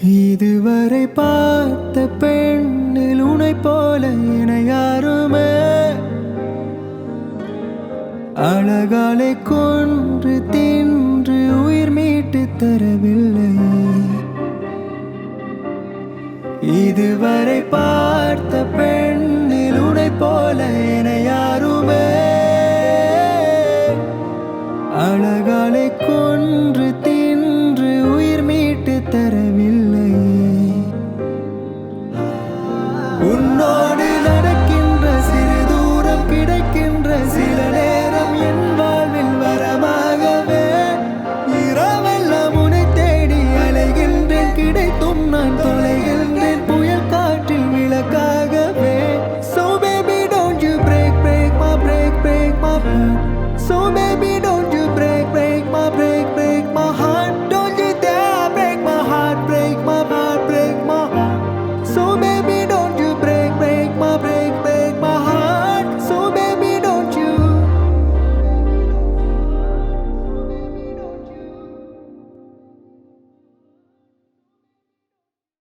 இதுவரை பார்த்த பெண்ணில் உனை போல என யாருமே அழகாலை கொன்று தின்று உயிர் மீட்டு தரவில்லை. இதுவரை பார்த்த பெண்ணில் உனை போல என